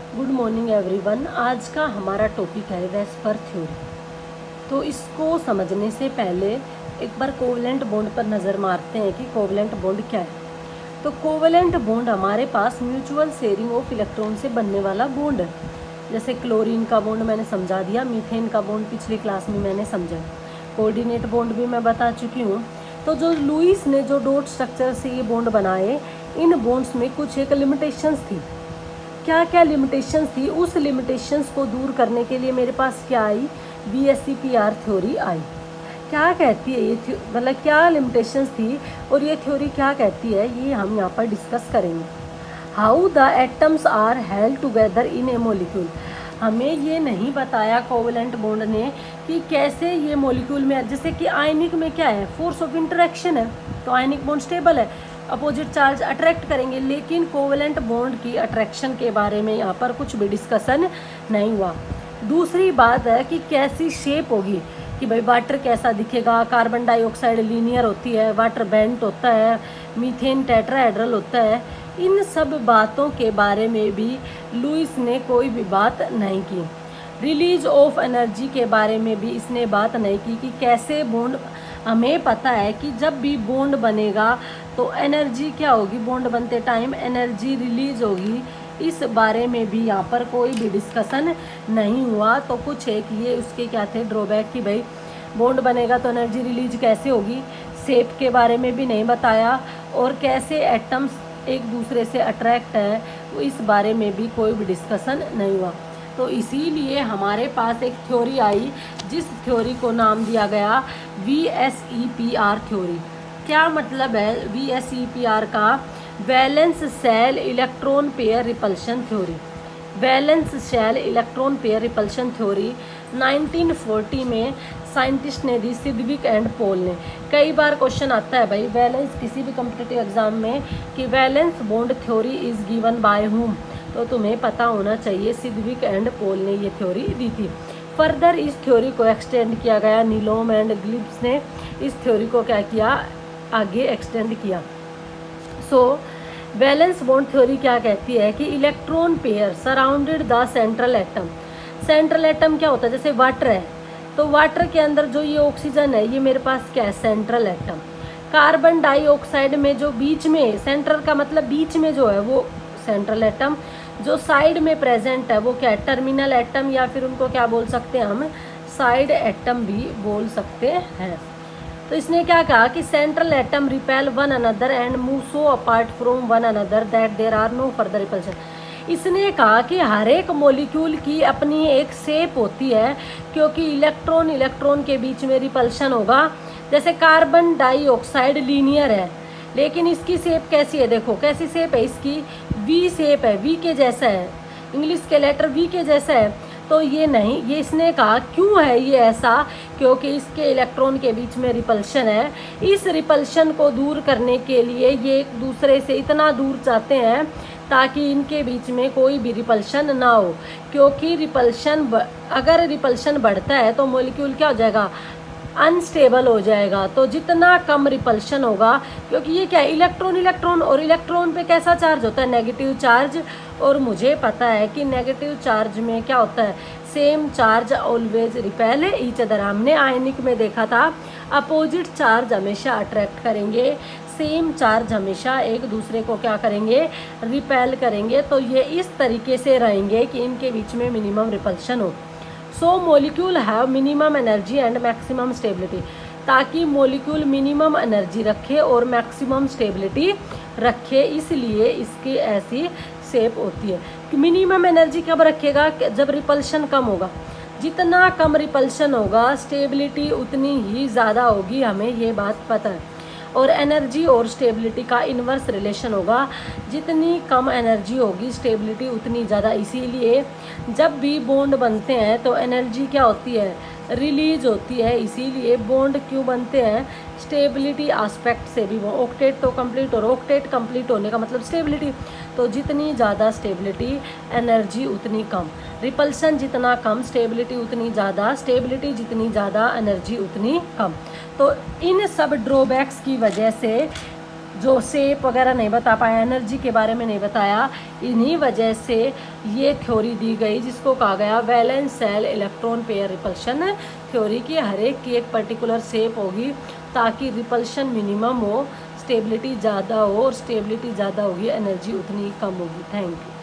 Good morning everyone. आज का हमारा टॉपिक है वेस्पर थ्योरी। तो इसको समझने से पहले एक बार कोवेलेंट बॉन्ड पर नज़र मारते हैं कि कोवेलेंट बॉन्ड क्या है। तो कोवेलेंट बॉन्ड हमारे पास म्यूचुअल शेयरिंग ऑफ इलेक्ट्रॉन से बनने वाला बॉन्ड है। जैसे क्लोरीन का बॉन्ड मैंने समझा दिया, मीथेन का बॉन्ड पिछली क्लास में मैंने समझा, कोऑर्डिनेट बॉन्ड भी मैं बता चुकी हूँ। तो जो लुईस ने जो डॉट स्ट्रक्चर से ये बॉन्ड बनाए, इन बॉन्ड्स में कुछ एक लिमिटेशंस थी। क्या क्या लिमिटेशंस थी, उस लिमिटेशंस को दूर करने के लिए मेरे पास क्या आई, VSEPR थ्योरी आई। क्या कहती है ये मतलब क्या लिमिटेशंस थी और ये थ्योरी क्या कहती है, ये हम यहाँ पर डिस्कस करेंगे। How the atoms are held together in a molecule. हमें ये नहीं बताया कोवेलेंट बॉन्ड ने कि कैसे ये मॉलिक्यूल में, जैसे कि आयनिक में क्या है, फोर्स ऑफ इंटरेक्शन है, तो आयनिक बॉन्ड स्टेबल है, अपोजिट चार्ज अट्रैक्ट करेंगे। लेकिन कोवेलेंट बॉन्ड की अट्रैक्शन के बारे में यहाँ पर कुछ भी डिस्कशन नहीं हुआ। दूसरी बात है कि कैसी शेप होगी, कि भाई वाटर कैसा दिखेगा। कार्बन डाइऑक्साइड लीनियर होती है, वाटर बेंट होता है, मीथेन टेट्राहेड्रल होता है। इन सब बातों के बारे में भी लुईस ने कोई भी बात नहीं की। रिलीज ऑफ एनर्जी के बारे में भी इसने बात नहीं की कि कैसे बॉन्ड, हमें पता है कि जब भी बॉन्ड बनेगा तो एनर्जी क्या होगी, बॉन्ड बनते टाइम एनर्जी रिलीज होगी। इस बारे में भी यहाँ पर कोई भी डिस्कशन नहीं हुआ। तो कुछ एक ये उसके क्या थे ड्रॉबैक, कि भाई बॉन्ड बनेगा तो एनर्जी रिलीज कैसे होगी, शेप के बारे में भी नहीं बताया, और कैसे एटम्स एक दूसरे से अट्रैक्ट है, तो इस बारे में भी कोई भी डिस्कशन नहीं हुआ। तो इसीलिए हमारे पास एक थ्योरी आई, जिस थ्योरी को नाम दिया गया VSEPR थ्योरी। क्या मतलब है VSEPR का, valence shell electron pair repulsion theory. Valence shell electron pair repulsion theory 1940 में साइंटिस्ट ने दी, सिडविक एंड पॉल ने। कई बार क्वेश्चन आता है भाई वैलेंस, किसी भी कॉम्पिटिटिव एग्जाम में, कि valence bond theory is given by whom, तो तुम्हें पता होना चाहिए सिडविक एंड पॉल ने ये थ्योरी दी थी। फर्दर इस थ्योरी को एक्सटेंड किया गया, नीलोम एंड गिब्स ने इस थ्योरी को क्या किया, आगे एक्सटेंड किया। सो वैलेंस बॉन्ड थ्योरी क्या कहती है कि electron pair surrounded the central atom. Central atom क्या होता है, जैसे वाटर है, तो वाटर के अंदर जो ये ऑक्सीजन है, ये मेरे पास क्या है, सेंट्रल एटम। कार्बन डाइऑक्साइड में जो बीच में, सेंट्रल का मतलब बीच में जो है वो सेंट्रल एटम, जो साइड में प्रेजेंट है वो क्या है, टर्मिनल एटम, या फिर उनको क्या बोल सकते हैं हम, साइड एटम भी बोल सकते हैं। तो इसने क्या कहा कि central atom repel one another and move so apart from one another that there are no further repulsion. इसने कहा कि हर एक मॉलिक्यूल की अपनी एक शेप होती है, क्योंकि इलेक्ट्रॉन इलेक्ट्रॉन के बीच में रिपल्शन होगा। जैसे कार्बन डाइऑक्साइड लीनियर है, लेकिन इसकी शेप कैसी है, देखो कैसी शेप है इसकी, वी शेप है, वी के जैसा है, इंग्लिश के लेटर वी के जैसा है। तो ये नहीं, ये इसने कहा क्यों है ये ऐसा, क्योंकि इसके इलेक्ट्रॉन के बीच में रिपल्शन है। इस रिपल्शन को दूर करने के लिए ये एक दूसरे से इतना दूर जाते हैं ताकि इनके बीच में कोई भी रिपल्शन ना हो, क्योंकि अगर रिपल्शन बढ़ता है तो मॉलिक्यूल क्या हो जाएगा, अनस्टेबल हो जाएगा। तो जितना कम रिपल्शन होगा, क्योंकि ये क्या है, इलेक्ट्रॉन इलेक्ट्रॉन, और इलेक्ट्रॉन पे कैसा चार्ज होता है, नेगेटिव चार्ज। और मुझे पता है कि नेगेटिव चार्ज में क्या होता है, same charge always repel each other. हमने आयनिक में देखा था, अपोजिट चार्ज हमेशा अट्रैक्ट करेंगे, सेम चार्ज हमेशा एक दूसरे को क्या करेंगे, रिपेल करेंगे। तो ये इस तरीके से रहेंगे कि इनके बीच में मिनिमम रिपल्शन हो। So molecule have minimum energy and maximum stability, ताकि मॉलिक्यूल मिनिमम एनर्जी रखे और मैक्सिमम स्टेबिलिटी रखे, इसलिए इसकी ऐसी शेप होती है। मिनिमम एनर्जी कब रखेगा, जब रिपल्शन कम होगा। जितना कम रिपल्शन होगा स्टेबिलिटी उतनी ही ज़्यादा होगी, हमें ये बात पता है। और एनर्जी और स्टेबिलिटी का इन्वर्स रिलेशन होगा, जितनी कम एनर्जी होगी स्टेबिलिटी उतनी ज़्यादा। इसीलिए जब भी बॉन्ड बनते हैं तो एनर्जी क्या होती है, रिलीज होती है। इसीलिए बॉन्ड क्यों बनते हैं, स्टेबिलिटी एस्पेक्ट से भी। वो ऑक्टेट तो कंप्लीट, और ऑक्टेट कंप्लीट होने का मतलब स्टेबिलिटी। तो जितनी ज़्यादा स्टेबिलिटी, एनर्जी उतनी कम, रिपल्शन जितना कम, स्टेबिलिटी उतनी ज़्यादा, स्टेबिलिटी जितनी ज़्यादा, एनर्जी उतनी कम। तो इन सब ड्रॉबैक्स की वजह से जो शेप वगैरह नहीं बता पाया, एनर्जी के बारे में नहीं बताया, इन्हीं वजह से ये थ्योरी दी गई जिसको कहा गया valence shell electron pair repulsion theory की। हर एक की एक पर्टिकुलर शेप होगी ताकि रिपल्शन मिनिमम हो, स्टेबिलिटी ज़्यादा हो, और स्टेबिलिटी ज़्यादा होगी एनर्जी उतनी कम होगी। Thank you.